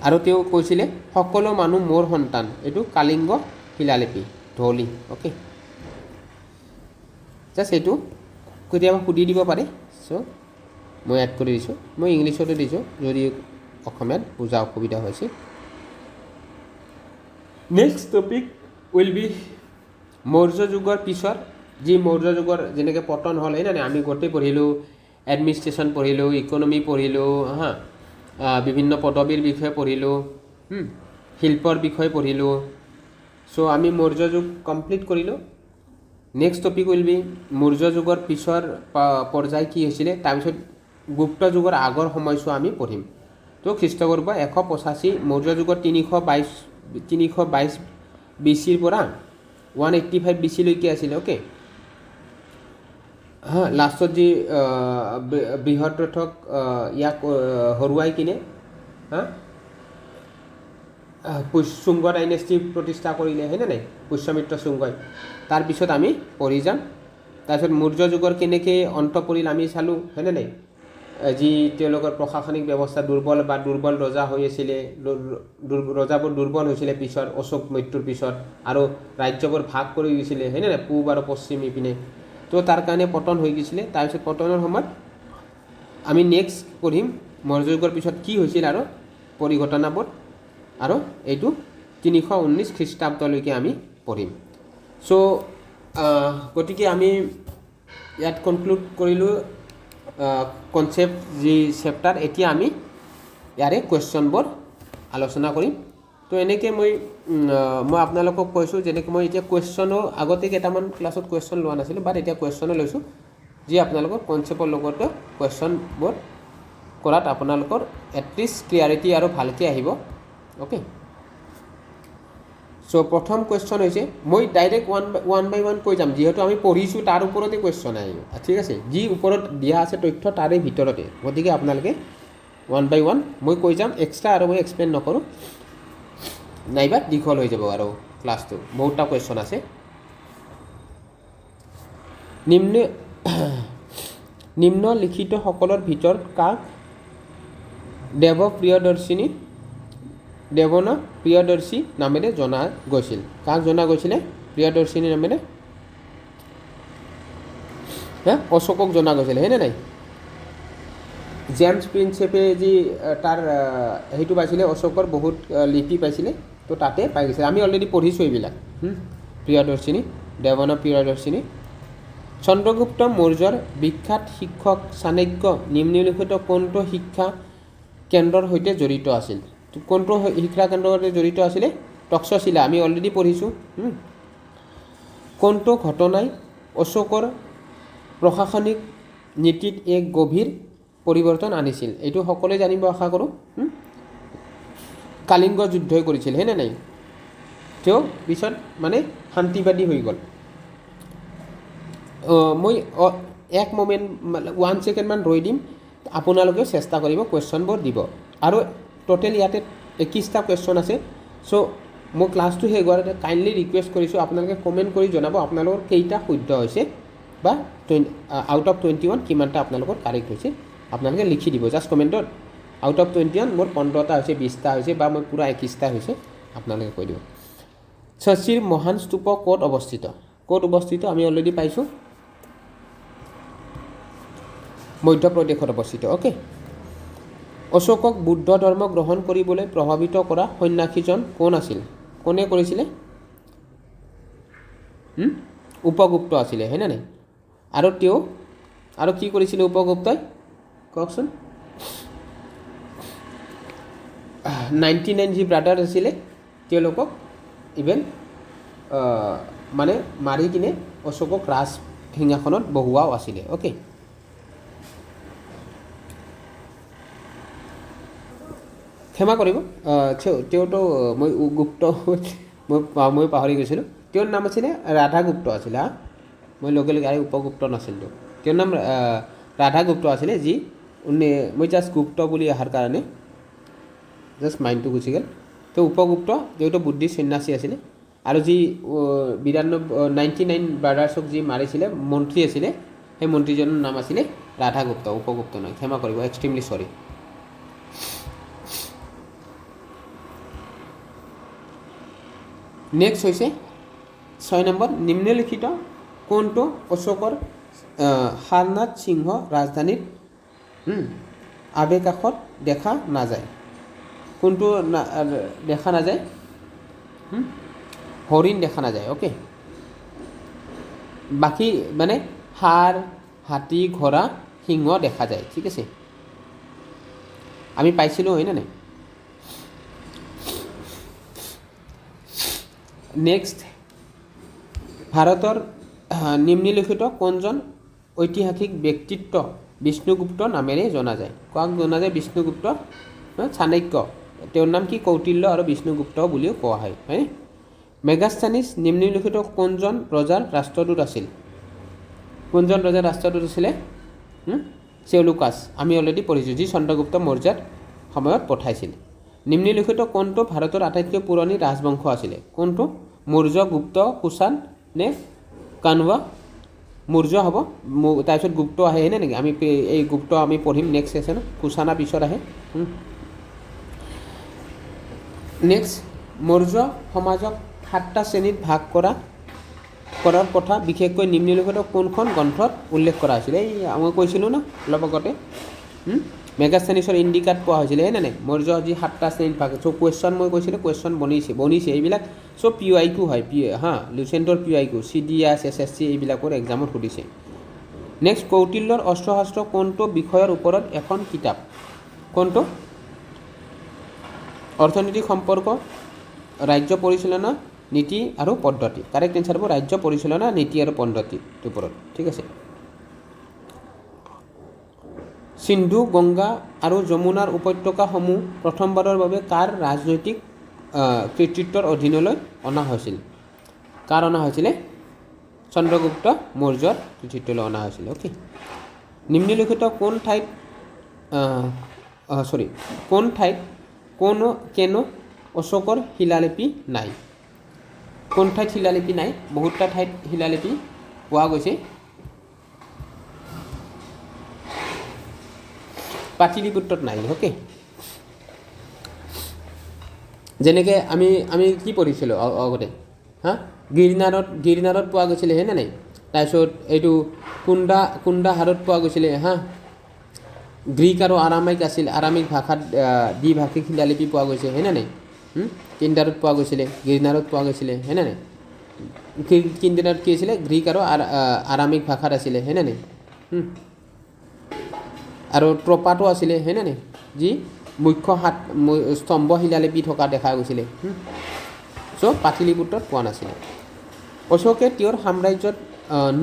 আৰু তেওঁ কৈছিলে সকলো মানুহ মোৰ সন্তান, এইটো কালিংগ শিলালিপি ধৌলি। অ'কে, জাষ্ট এইটো কেতিয়াবা সুধি দিব পাৰে, চ' মই এড কৰি দিছোঁ। মই ইংলিছতো দিছোঁ যদি অসমীয়াত বুজা অসুবিধা হৈছে। Next topic will be Maurya যুগৰ পিছত, যি মৌৰ্য যুগৰ যেনেকৈ পতন হ'ল, নাই আমি গোটেই পঢ়িলোঁ, এডমিনিষ্ট্ৰেশ্যন পঢ়িলোঁ, ইকনমি পঢ়িলোঁ, বিভিন্ন পদবীৰ বিষয়ে পঢ়িলোঁ, শিল্পৰ বিষয়ে পঢ়িলোঁ। চ' আমি মৌৰ্য যুগ কমপ্লিট কৰিলোঁ। Next topic will be Maurya যুগৰ পিছৰ পৰ্যায় কি হৈছিলে, তাৰপিছত গুপ্ত যুগৰ আগৰ সময়ছোৱা আমি পঢ়িম। তো খ্ৰীষ্টপূৰ্ব 185, মৌৰ্য যুগৰ 322 BCৰ পৰা 185 BCলৈকে আছিলে। অ'কে, লাষ্টত যি বৃহদ্ৰথক ইয়াক হৰুৱাই কিনে শুংগ ডাইনেষ্টি প্ৰতিষ্ঠা কৰিলে, হয়নে নাই? পুষ্যমিত্ৰ শুংগই। তাৰপিছত আমি পঢ়ি যাম। তাৰপিছত মৌৰ্য যুগৰ কেনেকৈ অন্ত পৰিল আমি চালোঁ, হয়নে নাই? যি তেওঁলোকৰ প্ৰশাসনিক ব্যৱস্থা দুৰ্বল বা দুৰ্বল ৰজা হৈ আছিলে, ৰজাবোৰ দুৰ্বল হৈছিলে পিছত অশোক মৃত্যুৰ পিছত, আৰু ৰাজ্যবোৰ ভাগ কৰি গৈছিলে হয়নে নাই, পূব আৰু পশ্চিম ইপিনে। তো তাৰ কাৰণে পতন হৈ গৈছিলে। তাৰপিছত পতনৰ সময়ত আমি নেক্সট পঢ়িম মৌৰ্য যুগৰ পিছত কি হৈছিল আৰু পৰিঘটনাবোৰ, আৰু এইটো 319 খ্ৰীষ্টাব্দলৈকে আমি পঢ়িম। চ' গতিকে আমি ইয়াত কনক্লুড কৰিলোঁ কনচেপ্ট যি চেপ্টাৰ। এতিয়া আমি ইয়াৰে কুৱেশ্যনবোৰ আলোচনা কৰিম। তো এনেকৈ মই আপোনালোকক কৈছোঁ, যেনেকৈ মই এতিয়া কুৱেশ্যনো আগতে কেইটামান ক্লাছত কুৱেশ্যন লোৱা নাছিলোঁ, বাট এতিয়া কুৱেশ্যনো লৈছোঁ, যি আপোনালোকৰ কনচেপ্টৰ লগতে কুৱেশ্যনবোৰ কৰাত আপোনালোকৰ এটলিষ্ট ক্লিয়াৰিটি আৰু ভালকৈ আহিব। অ'কে, চ' প্ৰথম কুৱেশ্যন হৈছে, মই ডাইৰেক্ট ওৱান বাই ওৱান কৈ যাম, যিহেতু আমি পঢ়িছোঁ তাৰ ওপৰতে কুৱেশ্যন আহিব, ঠিক আছে, যি ওপৰত দিয়া আছে তথ্য তাৰে ভিতৰতে। গতিকে আপোনালোকে ওৱান বাই ওৱান মই কৈ যাম, এক্সট্ৰা আৰু মই এক্সপ্লেইন নকৰোঁ, নাইবা দীঘল হৈ যাব আৰু ক্লাছটো, বহুতটা কুৱেশ্যন আছে। নিম্নলিখিতসকলৰ ভিতৰত কাক দেৱন প্ৰিয়দৰ্শী নামেৰে জনা গৈছিল? কাক জনা গৈছিলে প্ৰিয়দৰ্শিনী নামেৰে? অশোকক জনা গৈছিলে, হয়নে নাই? জেমছ প্ৰিন্সেপে যি তাৰ সেইটো পাইছিলে, অশোকৰ বহুত লিপি পাইছিলে, তো তাতে পাই গৈছিলে। আমি অলৰেডি পঢ়িছোঁ এইবিলাক। প্ৰিয়দৰ্শিনী, দেৱন প্ৰিয়দৰ্শিনী। চন্দ্ৰগুপ্ত মৌৰ্যৰ বিখ্যাত শিক্ষক চাণক্য নিম্নলিখিত কোনটো শিক্ষা কেন্দ্ৰৰ সৈতে জড়িত আছিল? কোনটো শিক্ষা কেন্দ্ৰৰ সৈতে জড়িত আছিলে? তক্ষশিলা, আমি অলৰেডি পঢ়িছোঁ। কোনটো ঘটনাই অশোকৰ প্ৰশাসনিক নীতিত এক গভীৰ পৰিৱৰ্তন আনিছিল? এইটো সকলোৱে জানিব আশা কৰোঁ। কালিংগ যুদ্ধই কৰিছিল, হয়নে নাই? তেওঁ পিছত মানে শান্তিবাদী হৈ গ'ল। মই এক মোমেণ্ট 1 ছেকেণ্ডমান ৰৈ দিম, আপোনালোকে চেষ্টা কৰিব কুৱেশ্যনবোৰ দিব। আৰু টোটেল ইয়াতে 21টা কুৱেশ্যন আছে। চ' মই ক্লাছটো শেষ হোৱাৰ কাইণ্ডলি ৰিকুৱেষ্ট কৰিছোঁ, আপোনালোকে কমেণ্ট কৰি জনাব আপোনালোকৰ কেইটা শুদ্ধ হৈছে, বা আউট অফ 21 কিমানটা আপোনালোকৰ কাৰেক্ট হৈছে। আপোনালোকে লিখি দিব জাষ্ট কমেণ্টত, আউট অফ 21 মোৰ 15টা হৈছে, 20টা হৈছে, বা মই পূৰা 21টা হৈছে, আপোনালোকে কৈ দিব। শশীৰ মহান স্তূপ ক'ত অৱস্থিত? ক'ত অৱস্থিত আমি অলৰেডি পাইছোঁ, মধ্যপ্ৰদেশত অৱস্থিত। অ'কে, অশোকক বুদ্ধ ধৰ্ম গ্ৰহণ কৰিবলৈ প্ৰভাৱিত কৰা সন্যাসীজন কোন আছিল? কোনে কৰিছিলে? উপগুপ্ত আছিলে, হয়নে নাই? আৰু তেওঁ আৰু কি কৰিছিলে উপগুপ্তই, কওকচোন? 99 যি ব্ৰাদাৰ আছিলে তেওঁলোকক ইভেন মানে মাৰি কিনে অশোকক ৰাজ সিংহাসনত বহুৱাও আছিলে। অ'কে, ক্ষমা কৰিব, তেওঁতো মই গুপ্ত মই পাহৰি গৈছিলোঁ। তেওঁৰ নাম আছিলে ৰাধাগুপ্ত আছিলে। মই লগে লগে উপগুপ্ত নাছিল, তেওঁৰ নাম ৰাধাগুপ্ত আছিলে, যি মই জাষ্ট গুপ্ত বুলি অহাৰ কাৰণে জাষ্ট মাইণ্ডটো গুচি গ'ল। তেওঁ উপগুপ্ত, তেওঁতো বুদ্ধিষ্ট সন্যাসী আছিলে। আৰু যি 99 ব্ৰাদাৰ্ছক যি মাৰিছিলে মন্ত্ৰী আছিলে, সেই মন্ত্ৰীজনৰ নাম আছিলে ৰাধাগুপ্ত, উপগুপ্ত নহয়, ক্ষমা কৰিব, এক্সট্ৰিমলি চৰি। নেক্সট হৈছে 6 নম্বৰ, নিম্নলিখিত কোনটো অশোকৰ সাৰনাথ সিংহ ৰাজধানীৰ আবেকাষত দেখা নাযায়? কোনটো দেখা নাযায়? হৰিণ দেখা নাযায়। অ'কে, বাকী মানে ষাঁড়, হাতী, ঘোঁৰা, সিংহ দেখা যায়, ঠিক আছে, আমি পাইছিলোঁ, হয়নে নাই? নেক্সট, ভাৰতৰ নিম্নলিখিত কোনজন ঐতিহাসিক ব্যক্তিত্ব বিষ্ণুগুপ্ত নামেৰে জনা যায়? কাক জনা যায়? বিষ্ণুগুপ্ত, চাণক্য, তেওঁৰ নাম কি? কৌটিল্য আৰু বিষ্ণুগুপ্ত বুলিও কোৱা হয়, হয়নে? মেগাস্থানিছ নিম্নলিখিত কোনজন ৰজাৰ ৰাষ্ট্ৰদূত আছিল? কোনজন ৰজাৰ ৰাষ্ট্ৰদূত আছিলে? চেলুকাছ, আমি অলৰেডি পঢ়িছোঁ, যি চন্দ্ৰগুপ্ত মৌৰ্যৰ সময়ত পঠাইছিল। নিম্নলিখিত কোনটো ভাৰতৰ আটাইতকৈ পুৰণি ৰাজবংশ আছিলে? কোনটো? মৌৰ্য, গুপ্ত, কুষাণ নে কানৱা? মৌৰ্য হ'ব তাৰপিছত গুপ্ত আহে হয়নে নেকি আমি এই গুপ্ত আমি পঢ়িম নেক্সট ছেশ্যনত কুষাণা পিছত আহে নেক্সট মৌৰ্য সমাজক 7টা শ্ৰেণীত ভাগ কৰাৰ কথা বিশেষকৈ নিম্নলিখিত কোনখন গ্ৰন্থত উল্লেখ কৰা হৈছিলে এই মই কৈছিলোঁ ন অলপ আগতে মেগাস্থেনিছৰ ইণ্ডিকাত পোৱা হৈছিলে নে নাই মৌৰ্য যি 7টা শ্ৰেণীত ভাগ চ' কুৱেশ্যন মই কৈছিলোঁ কুৱেশ্যন বনিছে এইবিলাক চ' PYQ হয় লুচেণ্টৰ PYQ CDS SSC এইবিলাকৰ এক্সামত সুধিছে নেক্সট কৌটিল্যৰ অস্ত্ৰশস্ত্ৰ কোনটো বিষয়ৰ ওপৰত এখন কিতাপ কোনটো অৰ্থনৈতিক সম্পৰ্ক ৰাজ্য পৰিচালনা নীতি আৰু পদ্ধতি কাৰেক্ট এনচাৰ হ'ব ৰাজ্য পৰিচালনা নীতি আৰু পদ্ধতিৰ ওপৰত ঠিক আছে সিন্ধু গংগা আৰু যমুনাৰ উপত্যকাসমূহ প্ৰথমবাৰৰ বাবে কাৰ ৰাজনৈতিক কৃতিত্বৰ অধীনলৈ অনা হৈছিল কাৰ অনা হৈছিলে চন্দ্ৰগুপ্ত মৌৰ্যৰ কৃতিত্বলৈ অনা হৈছিলে ওকে নিম্নলিখিত কোন ঠাইত কেনো অশোকৰ শিলালিপি নাই কোন ঠাইত শিলালিপি নাই বহুতটা ঠাইত শিলালিপি পোৱা গৈছে পাটলিপুত্ৰত নাই ওকে যেনেকৈ আমি কি পঢ়িছিলোঁ আগতে গিৰিনাৰত পোৱা গৈছিলে হয়নে নাই তাৰপিছত এইটো কুন্দাহাৰত পোৱা গৈছিলে গ্ৰীক আৰু আৰামিক ভাষাত দ্বিভাষিক শিলালিপি পোৱা গৈছে হয়নে নাই কিন্দাৰত পোৱা গৈছিলে গিৰিনাৰত পোৱা গৈছিলে হয়নে নাই কিন্দাৰত কি আছিলে গ্ৰীক আৰু আৰামিক ভাষাত আছিলে হয়নে নাই আৰু ট্ৰপাটো আছিলে হয়নে নাই যি মুখ্য স্তম্ভ শিলালিপি থকা দেখা গৈছিলে চ' পাটলিপুত্ৰত পোৱা নাছিলে অশোকে তেওঁৰ সাম্ৰাজ্যত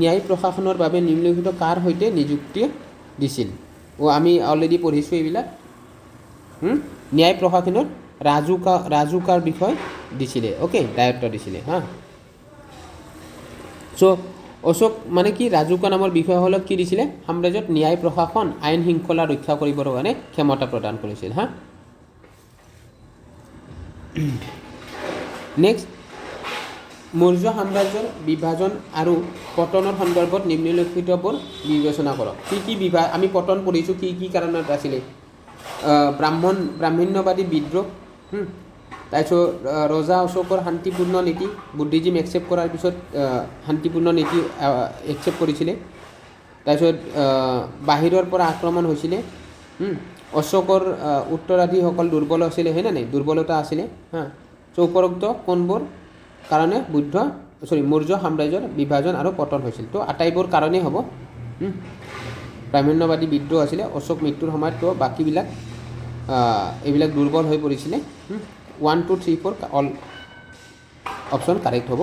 ন্যায় প্ৰশাসনৰ বাবে নিম্নলিখিত কাৰ সৈতে নিযুক্তি দিছিল আমি অলৰেডি পঢ়িছোঁ এইবিলাক ন্যায় প্ৰশাসনত ৰাজুকাৰ বিষয় দিছিলে ওকে দায়িত্ব দিছিলে চ' অশোক মানে কি ৰাজুকা নামৰ বিষয়সকলক কি দিছিলে সাম্ৰাজ্যত ন্যায় প্ৰশাসন আইন শৃংখলা ৰক্ষা কৰিবৰ কাৰণে ক্ষমতা প্ৰদান কৰিছিল নেক্সট মৌৰ্য সাম্ৰাজ্যৰ বিভাজন আৰু পতনৰ সন্দৰ্ভত নিম্নলিখিতবোৰ বিবেচনা কৰক কি আমি পতন পঢ়িছোঁ কি কাৰণত আছিলে ব্ৰাহ্মণ্যবাদী বিদ্ৰোহ তাৰপিছত ৰজা অশোকৰ শান্তিপূৰ্ণ নীতি বুদ্ধিজিম একচেপ্ট কৰাৰ পিছত শান্তিপূৰ্ণ নীতি একচেপ্ট কৰিছিলে তাৰপিছত বাহিৰৰ পৰা আক্ৰমণ হৈছিলে অশোকৰ উত্তৰাধিসকল দুৰ্বল আছিলে হয়নে নাই দুৰ্বলতা আছিলে চ' উপৰোক্ত কোনবোৰ কাৰণে মৌৰ্য সাম্ৰাজ্যৰ বিভাজন আৰু পতন হৈছিল তো আটাইবোৰ কাৰণেই হ'ব ব্ৰাহ্মণ্যবাদী বিদ্ৰোহ আছিলে অশোক মৃত্যুৰ সময়ত তো বাকীবিলাক এইবিলাক দুৰ্বল হৈ পৰিছিলে 1 2 3 4 অল অপশ্যন কাৰেক্ট হ'ব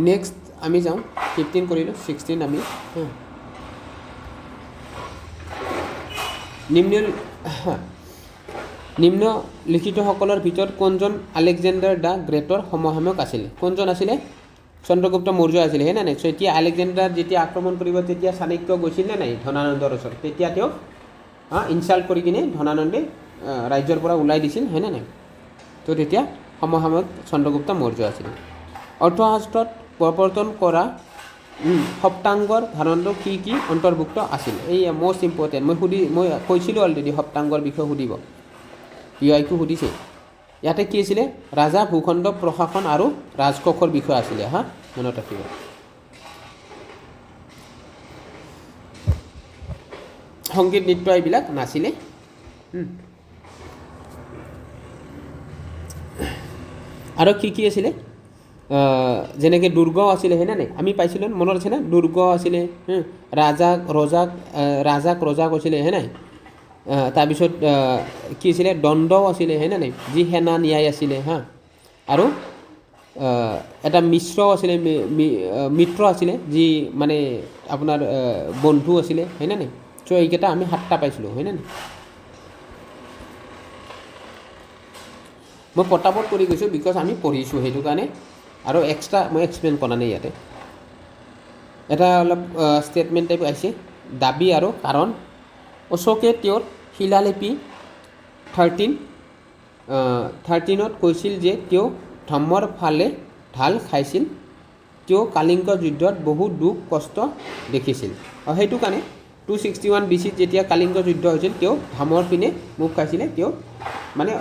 নেক্সট আমি যাওঁ 15 কৰিলোঁ 16 আমি নিম্নলিখিতসকলৰ ভিতৰত কোনজন আলেকজেণ্ডাৰ দ্য গ্ৰেটৰ সমসাময়িক আছিলে কোনজন আছিলে চন্দ্ৰগুপ্ত মৌৰ্য আছিলে হয় নাই এতিয়া আলেকজেণ্ডাৰ যেতিয়া আক্ৰমণ কৰিব তেতিয়া চাণক্য গৈছিল নে নাই ধনানন্দৰ ওচৰত তেতিয়া তেওঁ ইনচাল্ট কৰি কিনে ধনানন্দে ৰাজ্যৰ পৰা ওলাই দিছিল হয়নে নাই তো তেতিয়া সমসাময়িক চন্দ্ৰগুপ্ত মৌৰ্য আছিলে অৰ্থশাস্ত্ৰত প্ৰৱৰ্তন কৰা সপ্তাংগৰ ধাৰণটো কি অন্তৰ্ভুক্ত আছিল এই মষ্ট ইম্পৰ্টেণ্ট মই কৈছিলোঁ অলৰেডি সপ্তাংগৰ বিষয়ে সুধিব PYQ সুধিছে ইয়াতে কি আছিলে ৰাজা ভূখণ্ড প্ৰশাসন আৰু ৰাজকোষৰ বিষয় আছিলে মনত ৰাখিব সংগীত নৃত্য এইবিলাক নাছিলে আৰু কি আছিলে যেনেকৈ দুৰ্গ আছিলে হয়নে নাই আমি পাইছিলোঁ মনত আছেনে দুৰ্গ আছিলে ৰাজাক ৰজা কৈছিলে হয় নাই তাৰপিছত কি আছিলে দণ্ডও আছিলে হয়নে নাই যি সেনা ন্যায় আছিলে আৰু এটা মিত্ৰ আছিলে যি মানে আপোনাৰ বন্ধু আছিলে হয়নে নাই চ' এইকেইটা আমি 7টা পাইছিলোঁ হয়নে নাই মই পটাপট কৰি গৈছোঁ বিকজ আমি পঢ়িছোঁ সেইটো কাৰণে আৰু এক্সট্ৰা মই এক্সপ্লেইন কৰা নাই ইয়াতে এটা অলপ ষ্টেটমেণ্ট টাইপ আহিছে দাবী আৰু কাৰণ অশোকে তেওঁৰ শিলালিপি 13ত কৈছিল যে তেওঁ ধৰ্মৰ ফালে ঢাল খাইছিল তেওঁ কালিংগ যুদ্ধত বহু দুখ কষ্ট দেখিছিল আৰু সেইটো কাৰণে 261 BC যেতিয়া কালিংগ যুদ্ধ হৈছিল তেওঁ ধামৰ পিনে মুখ খাইছিলে তেওঁ মানে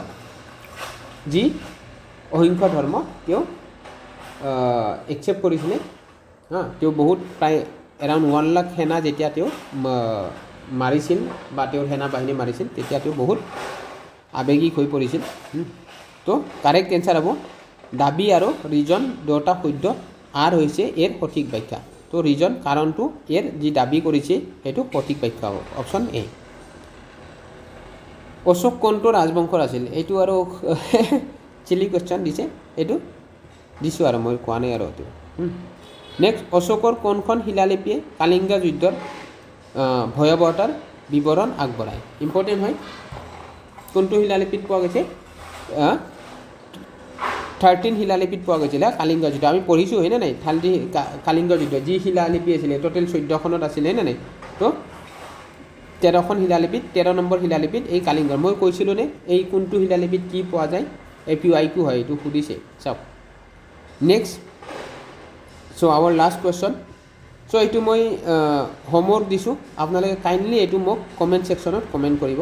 যি অহিংস ধৰ্ম তেওঁ একচেপ্ট কৰিছিলে তেওঁ বহুত প্ৰায় এৰাউণ্ড 1 লাখ সেনা যেতিয়া তেওঁ মাৰিছিল বা তেওঁৰ সেনা বাহিনী মাৰিছিল তেতিয়া তেওঁ বহুত আৱেগিক হৈ পৰিছিল তো কাৰেক্ট এনচাৰ হ'ব দাবী আৰু ৰিজন দুটা শুদ্ধ আৰ হৈছে এৰ সঠিক ব্যাখ্যা তো ৰিজন কাৰণটো এৰ যি দাবী কৰিছে সেইটো সঠিক ব্যাখ্যা হ'ব অপশ্যন এ অশোক কোনটো ৰাজবংশৰ আছিল এইটো আৰু চিলি কোৱেশ্চন দিছে এইটো দিছোঁ আৰু মই কোৱা নাই আৰু এইটো নেক্সট অশোকৰ কোনখন শিলালিপিয়ে কালিংগা যুদ্ধৰ ভয়াৱহতাৰ বিৱৰণ আগবঢ়ায় ইম্পৰ্টেণ্ট হয় কোনটো শিলালিপিত পোৱা গৈছে 13 শিলালিপিত পোৱা গৈছিলে কালিংগ যুদ্ধ আমি পঢ়িছোঁ হয়নে নাই কালিংগ যুদ্ধ যি শিলালিপি আছিলে টোটেল 14খনত আছিলে হয়নে নাই তো 13খন শিলালিপিত 13 নম্বৰ শিলালিপিত এই কালিংগ মই কৈছিলোঁ নে এই কোনটো শিলালিপিত কি পোৱা যায় APIQ হয় এইটো সুধিছে চাওক নেক্সট চ' আৱাৰ লাষ্ট কুৱেশ্যন চ' এইটো মই হোমৱৰ্ক দিছোঁ আপোনালোকে কাইণ্ডলি এইটো মোক কমেণ্ট ছেকশ্যনত কমেণ্ট কৰিব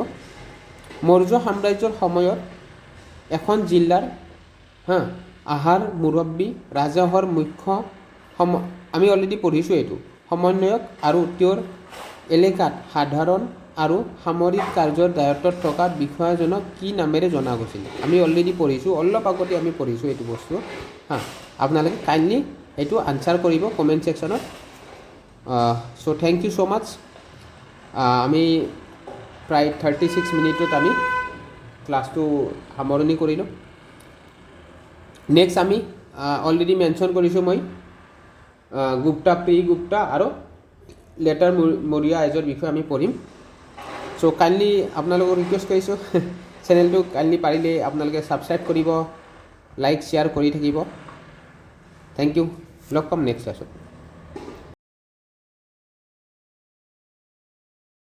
মৌৰ্য সাম্ৰাজ্যৰ সময়ত এখন জিলাৰ আহাৰ মুৰব্বী ৰাজহৰ মুখ্য আমি অলৰেডি পঢ়িছোঁ এইটো সমন্বয়ক আৰু তেওঁৰ এলেকাত সাধাৰণ আৰু সামৰিক কাৰ্যৰ দায়িত্বত থকা বিষয়াজনক কি নামেৰে জনা গৈছিল আমি অলৰেডি পঢ়িছোঁ অলপ আগতে আমি পঢ়িছোঁ এইটো বস্তু আপোনালোকে কাইণ্ডলি এইটো আনচাৰ কৰিব কমেণ্ট ছেকশ্যনত so' thank you so' much আমি প্ৰায় 36 মিনিটত আমি ক্লাছটো সামৰণি কৰিলোঁ নেক্সট আমি অলৰেডি মেনশ্যন কৰিছোঁ মই গুপ্তা প্ৰি গুপ্তা আৰু লেটাৰ মৌৰ্য এজৰ বিষয়ে আমি পঢ়িম চ' কাইণ্ডলি আপোনালোকক ৰিকুৱেষ্ট কৰিছোঁ চেনেলটো কাইণ্ডলি পাৰিলে আপোনালোকে ছাবস্ক্ৰাইব কৰিব লাইক শ্বেয়াৰ কৰি থাকিব থেংক ইউ লগ পাম নেক্সট ক্লাছত